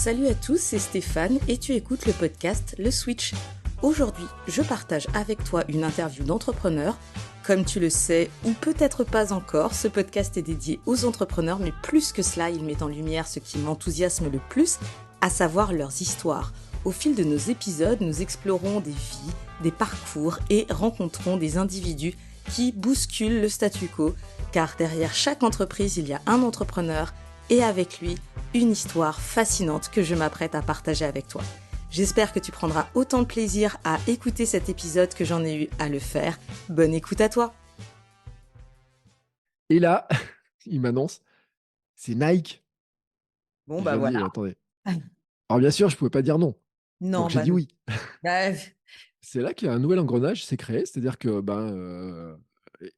Salut à tous, c'est Stéphane et tu écoutes le podcast Le Switch. Aujourd'hui, je partage avec toi une interview d'entrepreneur. Comme tu le sais, ou peut-être pas encore, ce podcast est dédié aux entrepreneurs, mais plus que cela, il met en lumière ce qui m'enthousiasme le plus, à savoir leurs histoires. Au fil de nos épisodes, nous explorons des vies, des parcours et rencontrons des individus qui bousculent le statu quo, car derrière chaque entreprise, il y a un entrepreneur et avec lui, une histoire fascinante que je m'apprête à partager avec toi. J'espère que tu prendras autant de plaisir à écouter cet épisode que j'en ai eu à le faire. Bonne écoute à toi. Et là, il m'annonce, c'est Nike. Bon, Je bah leur dis: voilà. «Attendez». Alors bien sûr, je pouvais pas dire non. Donc Non, j'ai bah, dit oui. bah, C'est là qu'il y a un nouvel engrenage s'est créé, c'est-à-dire que,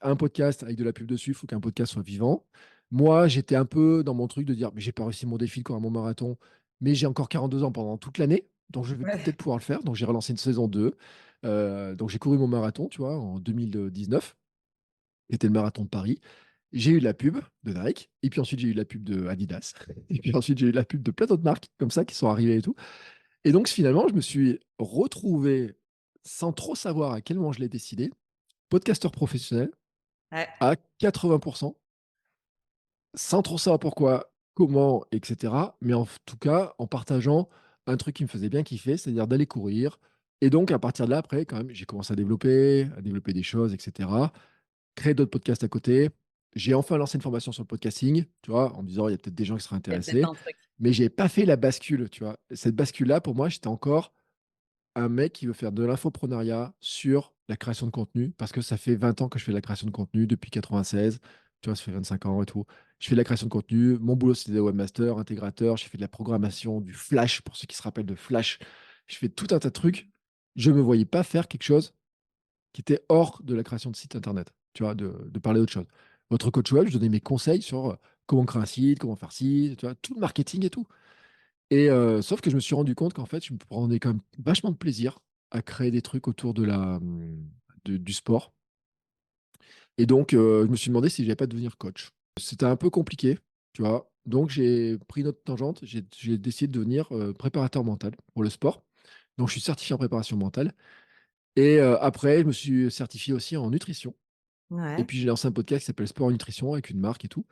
un podcast avec de la pub dessus, il faut qu'un podcast soit vivant. Moi, j'étais un peu dans mon truc de dire: «Mais j'ai pas réussi mon défi, quoi, mon marathon, mais j'ai encore 42 ans pendant toute l'année, donc je vais ouais. peut-être pouvoir le faire». Donc j'ai relancé une saison 2. Donc j'ai couru mon marathon, tu vois, en 2019, qui était le marathon de Paris. J'ai eu la pub de Nike et puis ensuite j'ai eu la pub de Adidas et puis ensuite j'ai eu la pub de plein d'autres marques comme ça qui sont arrivées et tout. Et donc finalement, je me suis retrouvé, sans trop savoir à quel moment je l'ai décidé, podcasteur professionnel Ouais. à 80, sans trop savoir pourquoi, comment, et cetera. Mais en tout cas, en partageant un truc qui me faisait bien kiffer, c'est-à-dire d'aller courir. Et donc à partir de là, après, quand même, j'ai commencé à développer des choses, et cetera. Créer d'autres podcasts à côté. J'ai enfin lancé une formation sur le podcasting, tu vois, en me disant: «Il y a peut-être des gens qui seraient Il y a peut-être intéressés». un truc. Mais j'ai pas fait la bascule, tu vois? Cette bascule-là, pour moi, j'étais encore un mec qui veut faire de l'infopreneuriat sur la création de contenu, parce que ça fait 20 ans que je fais de la création de contenu depuis 96, tu vois? Ça fait 25 ans et tout. Je fais de la création de contenu. Mon boulot, c'était des webmaster, intégrateur. J'ai fait de la programmation, du Flash, pour ceux qui se rappellent de Flash. Je fais tout un tas de trucs. Je me voyais pas faire quelque chose qui était hors de la création de site internet, tu vois? De parler d'autre chose. Votre coach web, je donnais mes conseils sur, comment créer un site, comment faire ci, tu vois? Tout le marketing et tout. Et sauf que je me suis rendu compte qu'en fait, je me prenais quand même vachement de plaisir à créer des trucs autour de du sport. Et donc je me suis demandé si j'allais pas devenir coach. C'était un peu compliqué, tu vois? Donc j'ai pris une autre tangente, j'ai décidé de devenir, préparateur mental pour le sport. Donc je suis certifié en préparation mentale et après je me suis certifié aussi en nutrition. Et Ouais. puis j'ai lancé un podcast qui s'appelle Sport et Nutrition avec une marque et tout.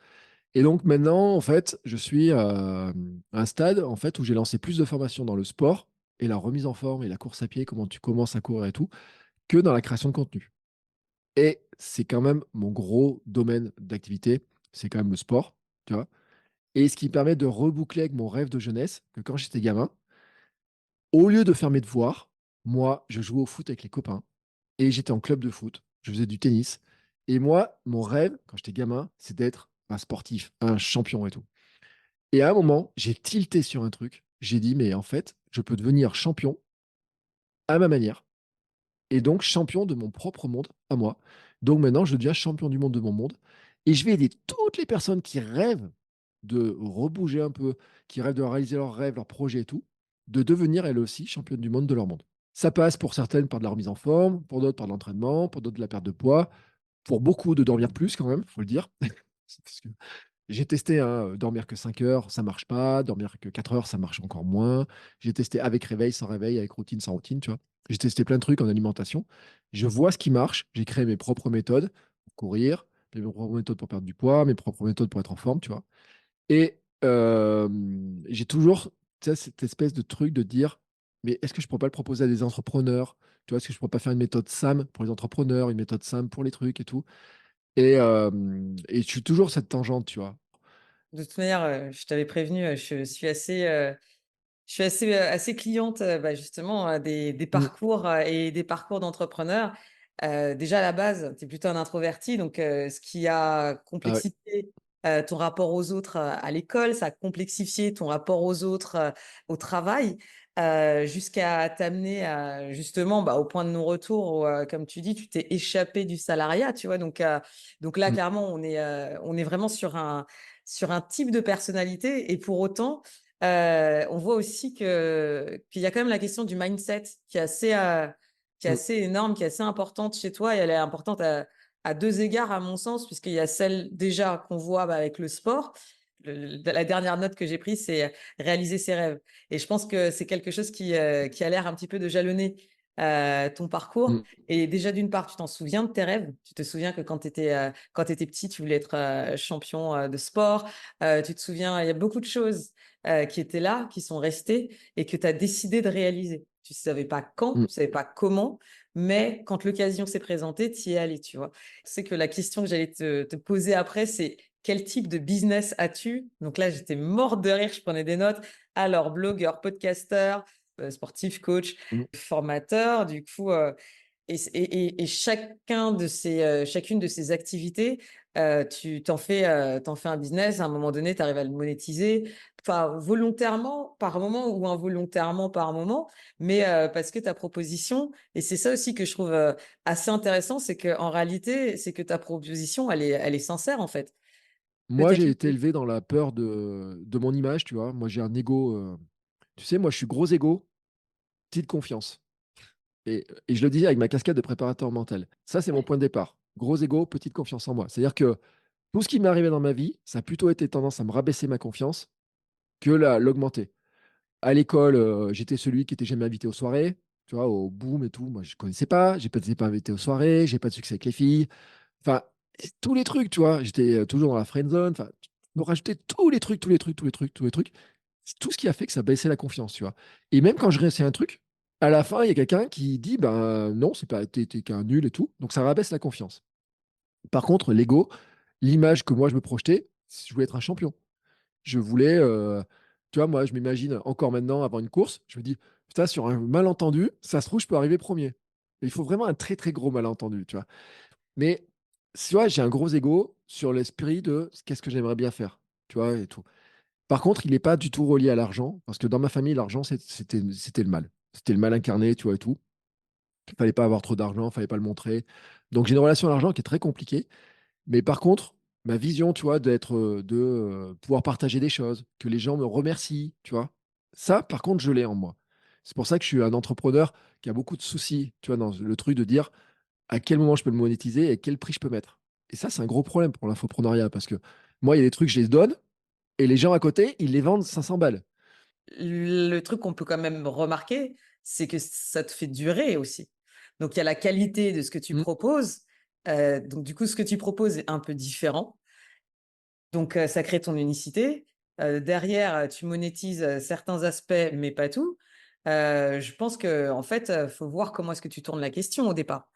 Et donc maintenant, en fait, je suis, à un stade, en fait, où j'ai lancé plus de formations dans le sport et la remise en forme et la course à pied, comment tu commences à courir et tout, que dans la création de contenu. Et c'est quand même mon gros domaine d'activité, c'est quand même le sport, tu vois? Et ce qui me permet de reboucler avec mon rêve de jeunesse, que quand j'étais gamin, au lieu de faire mes devoirs, moi, je jouais au foot avec les copains et j'étais en club de foot, je faisais du tennis. Et moi, mon rêve, quand j'étais gamin, c'est d'être un sportif, un champion et tout. Et à un moment, j'ai tilté sur un truc. J'ai dit: «Mais en fait, je peux devenir champion à ma manière et donc champion de mon propre monde à moi». Donc maintenant, je deviens champion du monde de mon monde et je vais aider toutes les personnes qui rêvent de rebouger un peu, qui rêvent de réaliser leurs rêves, leurs projets et tout, de devenir elles aussi championnes du monde de leur monde. Ça passe pour certaines par de la remise en forme, pour d'autres par de l'entraînement, pour d'autres de la perte de poids, pour beaucoup de dormir plus quand même, faut le dire. Parce que j'ai testé, hein, dormir que 5 heures, ça marche pas. Dormir que 4 heures, ça marche encore moins. J'ai testé avec réveil, sans réveil, avec routine, sans routine, tu vois? J'ai testé plein de trucs en alimentation. Je vois ce qui marche. J'ai créé mes propres méthodes pour courir, mes propres méthodes pour perdre du poids, mes propres méthodes pour être en forme, tu vois? Et j'ai toujours, tu sais, cette espèce de truc de dire: «Mais est-ce que je pourrais pas le proposer à des entrepreneurs?» Tu vois? «Est-ce que je pourrais pas faire une méthode SAM pour les entrepreneurs, une méthode SAM pour les trucs et tout?» Et je suis toujours cette tangente, tu vois? De toute manière, je t'avais prévenu, je suis assez cliente, bah, justement, des Mmh. parcours, et des parcours d'entrepreneurs. Déjà à la base, tu es plutôt un introverti, donc ce qui a Ah ouais. complexifié, ton rapport aux autres, à l'école, ça a complexifié ton rapport aux autres, au travail, jusqu'à t'amener à justement, bah, au point de non-retour où, comme tu dis, tu t'es échappé du salariat, tu vois? Donc là, Mmh. clairement, on est vraiment sur un type de personnalité et pour autant, on voit aussi qu'il y a quand même la question du mindset qui est Mmh. assez énorme, qui est assez importante chez toi et elle est importante à 2 égards à mon sens, puisqu'il y a celle déjà qu'on voit, bah, avec le sport, la dernière note que j'ai prise, c'est réaliser ses rêves. Et je pense que c'est quelque chose qui a l'air un petit peu de jalonner ton parcours. Mm, Et déjà, d'une part, tu t'en souviens de tes rêves. Tu te souviens que quand tu étais petit, tu voulais être champion de sport. Tu te souviens, il y a beaucoup de choses qui étaient là, qui sont restées et que tu as décidé de réaliser. Tu ne savais pas quand, tu mm. ne savais pas comment, mais quand l'occasion s'est présentée, tu y es allé, tu vois. C'est que la question que j'allais te poser après, c'est quel type de business as-tu? Donc là, j'étais morte de rire, je prenais des notes. Alors, blogueur, podcasteur, sportif, coach, Mm. formateur, du coup, et chacune de ces activités, tu t'en fais un business. À un moment donné, tu arrives à le monétiser, enfin, volontairement par moment ou involontairement par moment, mais parce que ta proposition, et c'est ça aussi que je trouve assez intéressant, c'est qu'en réalité, c'est que ta proposition, elle est sincère en fait. Moi, Peut-être j'ai été élevé dans la peur de mon image, tu vois. Moi, j'ai un ego. Tu sais, moi, je suis gros ego, petite confiance. Et je le disais avec ma casquette de préparateur mental. Ça, c'est mon point de départ. Gros ego, petite confiance en moi. C'est-à-dire que tout ce qui m'est arrivé dans ma vie, ça a plutôt été tendance à me rabaisser ma confiance que l'augmenter. À l'école, j'étais celui qui était jamais invité aux soirées, tu vois, au boom et tout. Moi, je connaissais pas, j'étais pas invité aux soirées, j'ai pas de succès avec les filles. Enfin, tous les trucs, tu vois. J'étais toujours dans la friend zone. Enfin, me rajouter tous les trucs, tous les trucs, tous les trucs, tous les trucs. C'est tout ce qui a fait que ça baissait la confiance, tu vois. Et même quand je réussis un truc, à la fin, il y a quelqu'un qui dit, ben non, c'est pas, t'es qu'un nul et tout. Donc ça rabaisse la confiance. Par contre, l'ego, l'image que moi je me projetais, je voulais être un champion. Je voulais, tu vois, moi je m'imagine encore maintenant avant une course, je me dis, putain, sur un malentendu, ça se trouve, je peux arriver premier. Mais il faut vraiment un très très gros malentendu, tu vois. Mais tu vois, j'ai un gros ego sur l'esprit de qu'est-ce que j'aimerais bien faire, tu vois, et tout. Par contre, il n'est pas du tout relié à l'argent, parce que dans ma famille, l'argent, c'était le mal. C'était le mal incarné, tu vois, et tout. Il fallait pas avoir trop d'argent, il fallait pas le montrer. Donc j'ai une relation à l'argent qui est très compliquée. Mais par contre, ma vision, tu vois, de pouvoir partager des choses, que les gens me remercient, tu vois, ça, par contre, je l'ai en moi. C'est pour ça que je suis un entrepreneur qui a beaucoup de soucis, tu vois, dans le truc de dire à quel moment je peux le monétiser et quel prix je peux mettre. Et ça, c'est un gros problème pour l'infopreneuriat parce que moi, il y a des trucs, je les donne et les gens à côté, ils les vendent 500 balles. le truc qu'on peut quand même remarquer, c'est que ça te fait durer aussi. Donc, il y a la qualité de ce que tu Mm, proposes. Donc, du coup, ce que tu proposes est un peu différent. Donc, ça crée ton unicité. Derrière, tu monétises certains aspects, mais pas tout. Je pense que, en fait, faut voir comment est-ce que tu tournes la question au départ.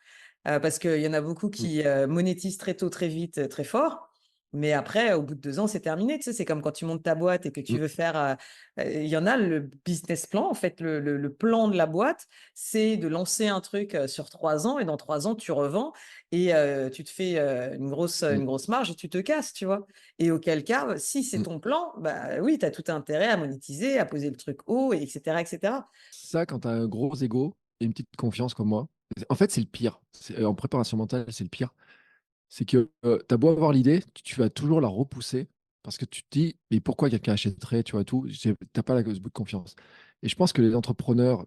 Parce qu'il y en a beaucoup mm, qui monétisent très tôt, très vite, très fort. Mais après, au bout de 2 ans, c'est terminé. Tu sais, c'est comme quand tu montes ta boîte et que tu mm. veux faire. Il y en a le business plan, en fait, le plan de la boîte, c'est de lancer un truc sur 3 ans et dans 3 ans, tu revends et tu te fais Mm, une grosse marge et tu te casses, tu vois. Et auquel cas, si c'est mm. ton plan, bah oui, tu as tout intérêt à monétiser, à poser le truc haut, et etc., etc. Ça, quand tu as un gros ego et une petite confiance comme moi, en fait, c'est le pire. En préparation mentale, c'est le pire. C'est que tu as beau avoir l'idée, tu vas toujours la repousser parce que tu te dis, mais pourquoi quelqu'un achèterait, tu vois, tout, tu n'as pas ce bout de confiance. Et je pense que les entrepreneurs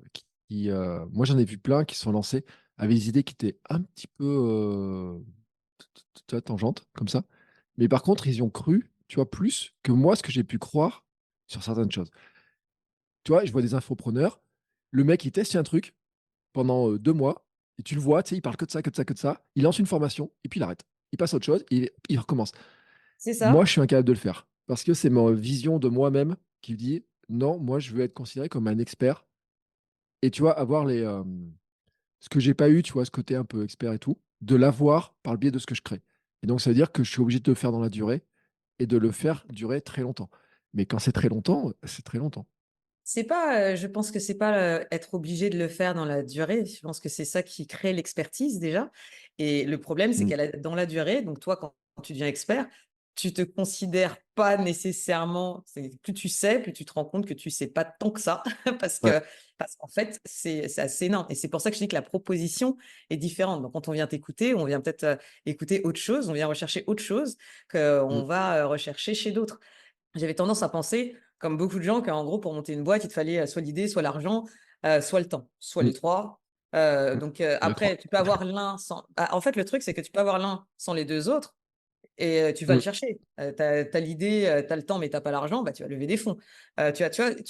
moi j'en ai vu plein qui se sont lancés, avaient des idées qui étaient un petit peu tu vois, tangentes, comme ça. Mais par contre, ils y ont cru, tu vois, plus que moi, ce que j'ai pu croire sur certaines choses. Tu vois, je vois des infopreneurs, le mec, il teste un truc pendant 2 mois, et tu le vois, tu sais, il parle que de ça, que de ça, que de ça, il lance une formation, et puis il arrête. Il passe à autre chose, et il recommence. C'est Moi, ça. je suis incapable de le faire, parce que c'est ma vision de moi-même qui me dit, non, moi, je veux être considéré comme un expert, et tu vois, avoir ce que j'ai pas eu, tu vois, ce côté un peu expert et tout, de l'avoir par le biais de ce que je crée. Et donc, ça veut dire que je suis obligé de le faire dans la durée, et de le faire durer très longtemps. Mais quand c'est très longtemps, c'est très longtemps. C'est pas, je pense que c'est pas être obligé de le faire dans la durée. Je pense que c'est ça qui crée l'expertise déjà. Et le problème, c'est Mm, dans la durée, donc toi, quand tu deviens expert, tu te considères pas nécessairement. Plus tu sais, plus tu te rends compte que tu sais pas tant que ça, parce ouais. que parce qu'en fait, c'est assez énorme. Et c'est pour ça que je dis que la proposition est différente. Donc quand on vient t'écouter, on vient peut-être écouter autre chose, on vient rechercher autre chose Mm, qu'on va rechercher chez d'autres. J'avais tendance à penser, comme beaucoup de gens, qu'en gros, pour monter une boîte, il te fallait soit l'idée, soit l'argent, soit le temps, soit mm, les trois. mm. Donc Les trois. après, tu peux avoir l'un sans. En fait, le truc, c'est que tu peux avoir l'un sans les deux autres. et tu vas le Mmh. chercher. Tu as l'idée, tu as le temps, mais tu as pas l'argent, bah, tu vas lever des fonds. Tu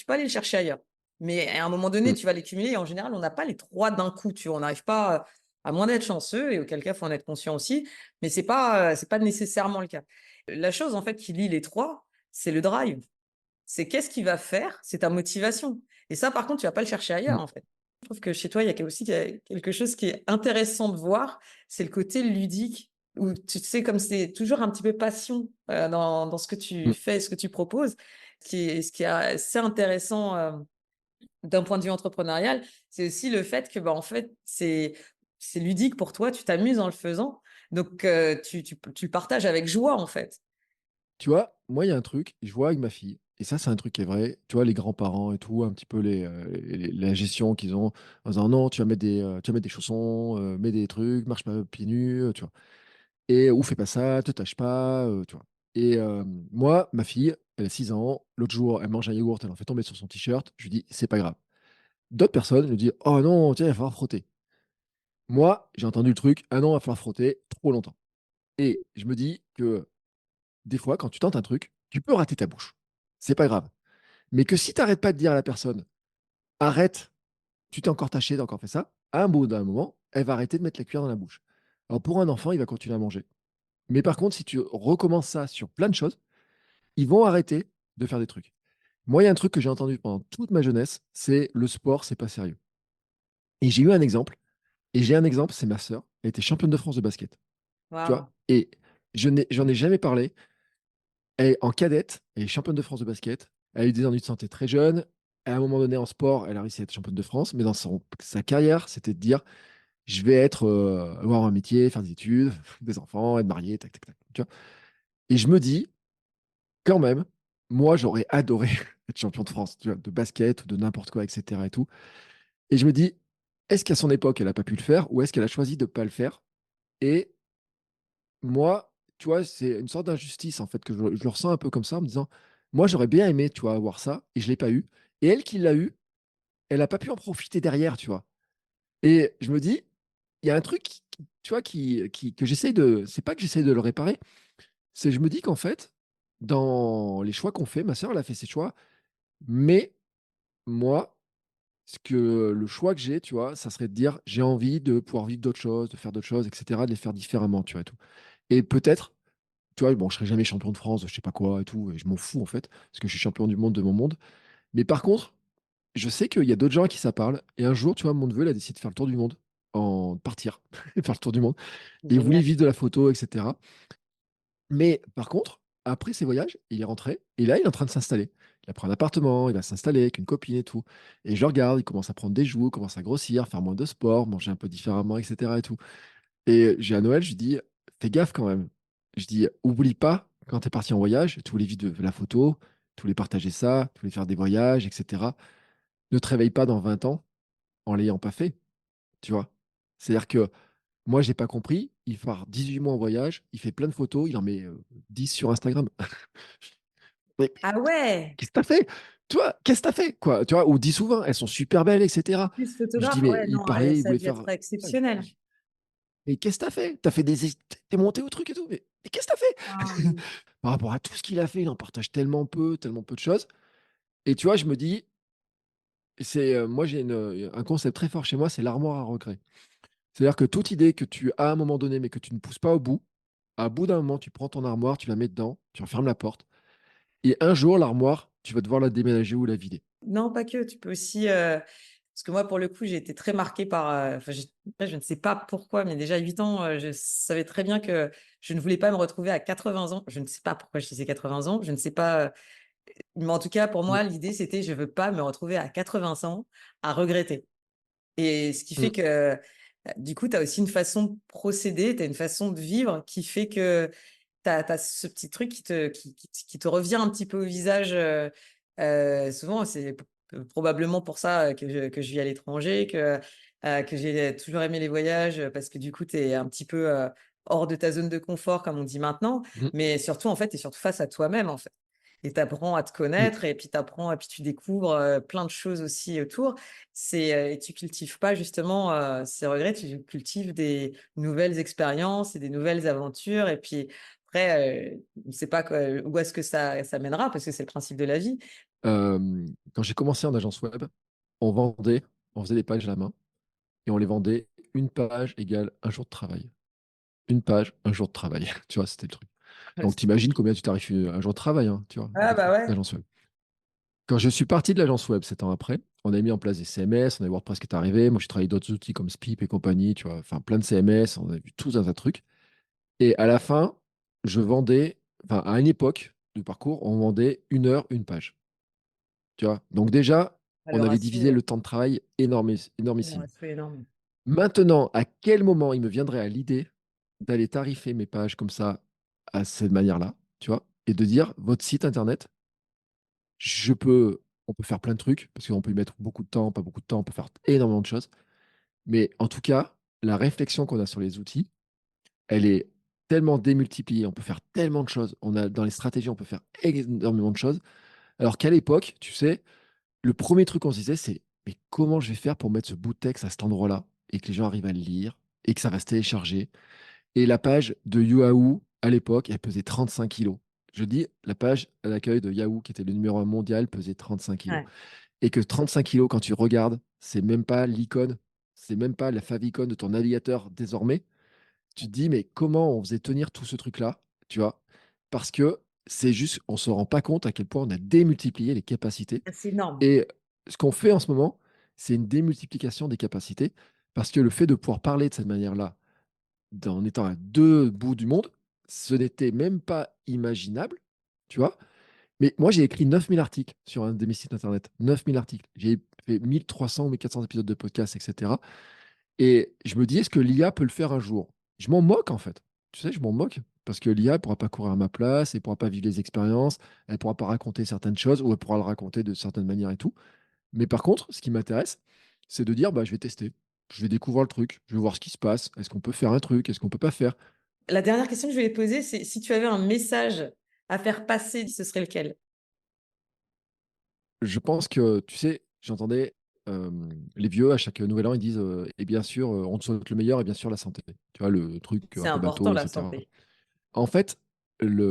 peux aller le chercher ailleurs. Mais à un moment donné, Mmh. tu vas les cumuler et en général, on n'a pas les 3 d'un coup, tu vois? On n'arrive pas, à moins d'être chanceux et auquel cas, il faut en être conscient aussi, mais c'est pas nécessairement le cas. La chose, en fait, qui lie les 3, c'est le drive. C'est qu'est-ce qui va faire? C'est ta motivation et ça, par contre, tu vas pas le chercher Mmh. ailleurs, en fait. Je trouve que chez toi, il y a quelque chose qui est intéressant de voir, c'est le côté ludique où tu sais, comme c'est toujours un petit peu passion, dans ce que tu Mmh. fais, ce que tu proposes, ce qui est assez intéressant, d'un point de vue entrepreneurial, c'est aussi le fait que, bah, en fait, c'est ludique pour toi, tu t'amuses en le faisant, donc tu le partages avec joie, en fait. Tu vois, moi, il y a un truc, je vois avec ma fille, et ça, c'est un truc qui est vrai. Tu vois, les grands-parents et tout, un petit peu la gestion qu'ils ont, en disant non, tu vas mettre des chaussons, mets des trucs, marche pas pieds nus, tu vois. Et ou fais pas ça, te tâche pas, tu vois. Et moi, ma fille, elle a 6 ans. L'autre jour, elle mange un yaourt, elle en fait tomber sur son t-shirt. Je lui dis, c'est pas grave. D'autres personnes me disent, oh non, tiens, il va falloir frotter. Moi, j'ai entendu le truc, ah non, il va falloir frotter trop longtemps. Et je me dis que des fois, quand tu tentes un truc, tu peux rater ta bouche. C'est pas grave. Mais que si tu arrêtes pas de dire à la personne: «Arrête, tu t'es encore taché, tu as encore fait ça», à un bout d'un moment, elle va arrêter de mettre la cuillère dans la bouche. Alors pour un enfant, il va continuer à manger. Mais par contre, si tu recommences ça sur plein de choses, ils vont arrêter de faire des trucs. Moi, il y a un truc que j'ai entendu pendant toute ma jeunesse, c'est: «Le sport, c'est pas sérieux», et j'ai eu un exemple, et j'ai un exemple, c'est ma sœur, elle était championne de France de basket, tu vois? Waouh! Et j'en ai jamais parlé. Elle en cadette, elle est championne de France de basket. Elle a eu des ennuis de santé très jeune. À un moment donné, en sport, elle a réussi à être championne de France, mais dans sa carrière, c'était de dire: «Je vais être, avoir un métier, faire des études, des enfants, être mariée, tac, tac, tac», tu vois? Et je me dis, quand même, moi, j'aurais adoré être champion de France, tu vois? De basket ou de n'importe quoi et cetera et tout. Et je me dis: «Est-ce qu'à son époque, elle a pas pu le faire ou est-ce qu'elle a choisi de pas le faire?» Et moi, tu vois, c'est une sorte d'injustice, en fait, que je le ressens un peu comme ça, en me disant: «Moi, j'aurais bien aimé, tu vois, avoir ça et je l'ai pas eu, et elle qui l'a eu, elle a pas pu en profiter derrière», tu vois? Et je me dis, il y a un truc tu vois, que j'essaie de c'est pas que j'essaie de le réparer, c'est je me dis qu'en fait, dans les choix qu'on fait, ma sœur, elle a fait ses choix, mais moi, le choix que j'ai, tu vois, ça serait de dire: «J'ai envie de pouvoir vivre d'autres choses, de faire d'autres choses et cetera, de les faire différemment», tu vois, et tout. Et peut-être, tu vois, bon, je serai jamais champion de France de je sais pas quoi et tout, et je m'en fous, en fait, parce que je suis champion du monde de mon monde. Mais par contre, je sais qu'il y a d'autres gens à qui ça parle, et un jour, tu vois, mon neveu, il a décidé de faire le tour du monde, partir, faire le tour du monde, et il voulait Génial. vivre de la photo et cetera. Mais par contre, après ses voyages, il est rentré et là, il est en train de s'installer. Il a pris un appartement, il va s'installer avec une copine et tout, et je le regarde, il commence à prendre des joues, commence à grossir, faire moins de sport, manger un peu différemment et cetera et tout. Et j'ai à Noël, je lui dis: «Fais gaffe quand même». Je dis: «Oublie pas, quand tu es parti en voyage, tu voulais vivre de la photo, tu voulais partager ça, tu voulais faire des voyages et cetera. Ne te réveille pas dans 20 ans en l'ayant pas fait», tu vois? C'est-à-dire que moi, j'ai pas compris, il part 18 mois en voyage, il fait plein de photos, il en met, 10 sur Instagram. Mais Ah ouais! qu'est-ce que tu fait? Tu vois? Qu'est-ce que tu fait, quoi? Tu vois? Ou 10 ou 20, elles sont super belles et cetera. Plus Je dis: photographe, «Mais ouais, il non, parlait, il ça a voulait dû faire». être exceptionnel. Mais qu'est-ce que tu fait? Tu fait des tu monté au truc et tout, mais qu'est-ce que tu fait? Waouh! Par rapport à tout ce qu'il a fait, il en partage tellement peu de choses, et tu vois, je me dis, moi j'ai un concept très fort chez moi, c'est l'armoire à regrets. C'est-à-dire que toute idée que tu as à un moment donné, mais que tu ne pousses pas au bout, à bout d'un moment, tu prends ton armoire, tu la mets dedans, tu refermes la porte, et un jour l'armoire, tu vas devoir la déménager ou la vider. Non, pas que, tu peux aussi, parce que moi, pour le coup, j'ai été très marquée par, enfin, après, je ne sais pas pourquoi, mais déjà 8 ans, je savais très bien que je ne voulais pas me retrouver à 80 ans. Je ne sais pas pourquoi je disais 80 ans, je ne sais pas, mais en tout cas, pour Mmh, moi, l'idée, c'était je veux pas me retrouver à 80 ans à regretter. Et ce qui fait mmh, que, du coup, tu as aussi une façon de procéder, tu as une façon de vivre qui fait que tu as ce petit truc qui te revient un petit peu au visage, souvent c'est probablement pour ça, que je vis à l'étranger, que j'ai toujours aimé les voyages, parce que du coup, tu es un petit peu, hors de ta zone de confort comme on dit maintenant, mmh, mais surtout, en fait, tu es surtout face à toi-même, en fait, et tu apprends à te mmh, connaître et puis tu découvres, plein de choses aussi autour. Et tu cultives pas justement, ces regrets, tu cultives des nouvelles expériences et des nouvelles aventures et puis Après, on ne sait pas où est-ce que ça mènera, parce que c'est le principe de la vie. Quand j'ai commencé en agence web, on vendait, on faisait des pages à la main et on les vendait une page égale un jour de travail. Une page, un jour de travail. Tu vois, c'était le truc. Donc, t'imagines combien tu tarifes un jour de travail, hein, tu vois, Ah bah ouais. d'agence web. Quand je suis parti de l'agence web 7 ans après, on a mis en place des CMS, on a vu WordPress qui est arrivé. Moi, j'ai travaillé d'autres outils comme Spip et compagnie, tu vois, enfin plein de CMS, on a vu tout un tas de trucs. Et à la fin, je vendais, enfin, à une époque du parcours, on vendait une heure, une page. Tu vois. Donc déjà, on Le avait ratio, divisé le temps de travail le énormissime. ratio est énorme. Maintenant, à quel moment il me viendrait à l'idée d'aller tarifer mes pages comme ça, à cette manière-là, tu vois, et de dire, votre site internet, on peut faire plein de trucs, parce qu'on peut y mettre beaucoup de temps, pas beaucoup de temps, on peut faire énormément de choses. Mais en tout cas, la réflexion qu'on a sur les outils, elle est tellement démultipliée, on peut faire tellement de choses. Dans les stratégies, on peut faire énormément de choses. Alors qu'à l'époque, tu sais, le premier truc qu'on se disait, c'est mais comment je vais faire pour mettre ce bout de texte à cet endroit-là et que les gens arrivent à le lire et que ça va se télécharger. Et la page de Yahoo, à l'époque, elle pesait 35 kilos. Je dis, la page à l'accueil de Yahoo, qui était le numéro 1 mondial, pesait 35 kilos. Ouais. Et que 35 kilos, quand tu regardes, c'est même pas l'icône, c'est même pas la favicon de ton navigateur désormais. Tu te dis, mais comment on faisait tenir tout ce truc-là, tu vois? Parce que c'est juste, on se rend pas compte à quel point on a démultiplié les capacités. C'est énorme. Et ce qu'on fait en ce moment, c'est une démultiplication des capacités, parce que le fait de pouvoir parler de cette manière-là, en étant à deux bouts du monde, ce n'était même pas imaginable, tu vois. Mais moi, j'ai écrit 9000 articles sur un de mes sites internet. 9000 articles. J'ai fait 1300 ou 1400 épisodes de podcast, etc. Et je me dis, est-ce que l'IA peut le faire un jour? Je m'en moque, en fait. Tu sais, je m'en moque. Parce que l'IA ne pourra pas courir à ma place, elle ne pourra pas vivre les expériences, elle ne pourra pas raconter certaines choses, ou elle pourra le raconter de certaines manières et tout. Mais par contre, ce qui m'intéresse, c'est de dire, bah, je vais tester. Je vais découvrir le truc. Je vais voir ce qui se passe. Est-ce qu'on peut faire un truc? Est-ce qu'on peut pas faire? La dernière question que je voulais te poser, c'est si tu avais un message à faire passer, ce serait lequel? Je pense que, tu sais, j'entendais les vieux à chaque nouvel an, ils disent, et bien sûr, on te souhaite le meilleur et bien sûr la santé. Tu vois, le truc C'est un peu important, bateau, la etc. santé. En fait,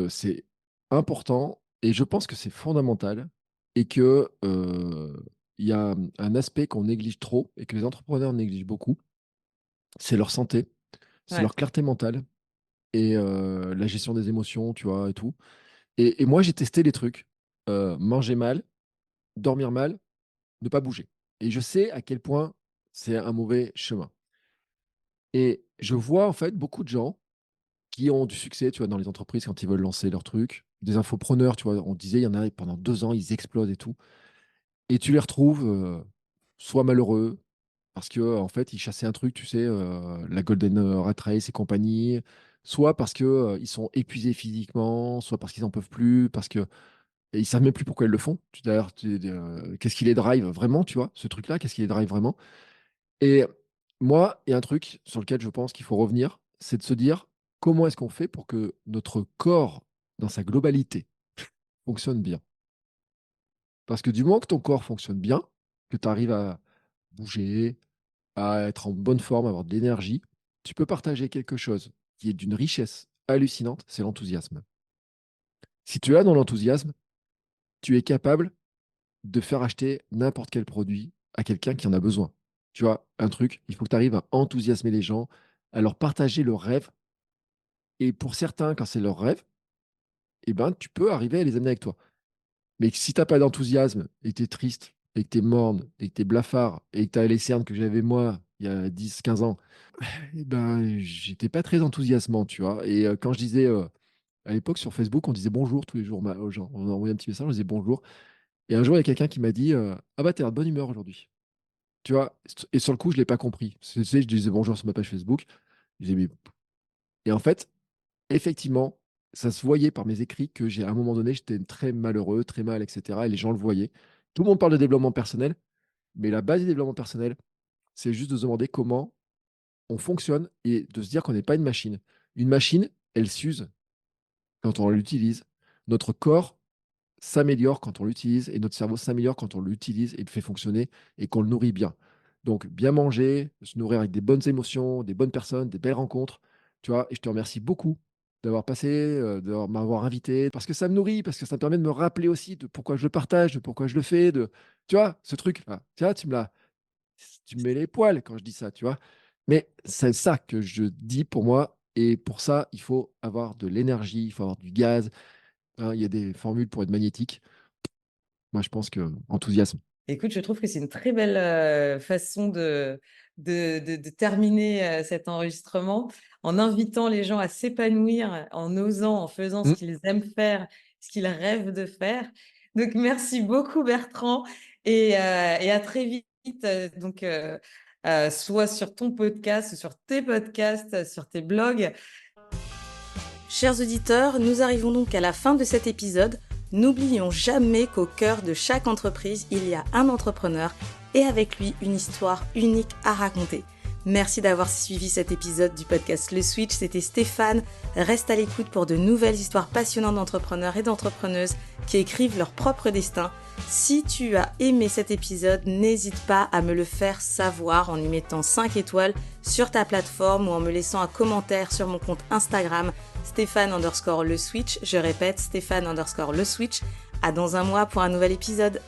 c'est important et je pense que c'est fondamental et que il y a un aspect qu'on néglige trop et que les entrepreneurs négligent beaucoup, c'est leur santé, c'est Ouais. leur clarté mentale et la gestion des émotions, tu vois, et tout. Et moi, j'ai testé les trucs. Manger mal, dormir mal, ne pas bouger. Et je sais à quel point c'est un mauvais chemin. Et je vois en fait beaucoup de gens qui ont du succès, tu vois, dans les entreprises quand ils veulent lancer leur truc. Des infopreneurs, tu vois, on disait, il y en a pendant 2 ans, ils explosent et tout. Et tu les retrouves soit malheureux, parce que en fait, ils chassaient un truc, tu sais, la Golden Rat Race et compagnie, soit parce que ils sont épuisés physiquement, soit parce qu'ils n'en peuvent plus, parce que et ils savent même plus pourquoi ils le font. D'ailleurs, qu'est-ce qui les drive vraiment, tu vois, ce truc-là, qu'est-ce qui les drive vraiment? Et moi, il y a un truc sur lequel je pense qu'il faut revenir, c'est de se dire comment est-ce qu'on fait pour que notre corps, dans sa globalité, fonctionne bien. Parce que du moment que ton corps fonctionne bien, que tu arrives à bouger, à être en bonne forme, à avoir de l'énergie, tu peux partager quelque chose qui est d'une richesse hallucinante, c'est l'enthousiasme. Si tu as dans l'enthousiasme, tu es capable de faire acheter n'importe quel produit à quelqu'un qui en a besoin. Tu vois, un truc, il faut que tu arrives à enthousiasmer les gens, à leur partager le rêve. Et pour certains, quand c'est leur rêve, eh ben, tu peux arriver à les amener avec toi. Mais si tu n'as pas d'enthousiasme et que tu es triste et que tu es morne et que tu es blafard et que tu as les cernes que j'avais moi il y a 10, 15 ans, eh ben, j'étais pas très enthousiasmant, tu vois. Et quand je disais, à l'époque sur Facebook, on disait bonjour tous les jours aux gens. On envoyait un petit message, on disait bonjour. Et un jour, il y a quelqu'un qui m'a dit, ah bah, t'es de bonne humeur aujourd'hui. Tu vois, et sur le coup, je ne l'ai pas compris. Tu sais, je disais bonjour sur ma page Facebook. Je disais, mais... Et en fait, effectivement, ça se voyait par mes écrits que à un moment donné, j'étais très malheureux, très mal, etc. Et les gens le voyaient. Tout le monde parle de développement personnel, mais la base du développement personnel, c'est juste de se demander comment on fonctionne et de se dire qu'on n'est pas une machine. Une machine, elle s'use quand on l'utilise. Notre corps s'améliore quand on l'utilise et notre cerveau s'améliore quand on l'utilise et le fait fonctionner et qu'on le nourrit bien. Donc, bien manger, se nourrir avec des bonnes émotions, des bonnes personnes, des belles rencontres. Tu vois, et je te remercie beaucoup d'avoir passé, de m'avoir invité, parce que ça me nourrit, parce que ça me permet de me rappeler aussi de pourquoi je le partage, de pourquoi je le fais, tu vois, ce truc, enfin, tu vois, tu me mets les poils quand je dis ça, tu vois? Mais c'est ça que je dis pour moi et pour ça, il faut avoir de l'énergie, il faut avoir du gaz, hein, il y a des formules pour être magnétique. Moi, je pense que enthousiasme. Écoute, je trouve que c'est une très belle façon de terminer cet enregistrement en invitant les gens à s'épanouir, en osant, en faisant ce Mmh. qu'ils aiment faire, ce qu'ils rêvent de faire. Donc, merci beaucoup, Bertrand, et à très vite. Soit sur ton podcast, sur tes podcasts, sur tes blogs. Chers auditeurs, nous arrivons donc à la fin de cet épisode. N'oublions jamais qu'au cœur de chaque entreprise, il y a un entrepreneur et avec lui une histoire unique à raconter. Merci d'avoir suivi cet épisode du podcast Le Switch, c'était Stéphane. Reste à l'écoute pour de nouvelles histoires passionnantes d'entrepreneurs et d'entrepreneuses qui écrivent leur propre destin. Si tu as aimé cet épisode, n'hésite pas à me le faire savoir en y mettant 5 étoiles sur ta plateforme ou en me laissant un commentaire sur mon compte Instagram Stéphane_le Switch. Je répète, Stéphane_le Switch. À dans un mois pour un nouvel épisode.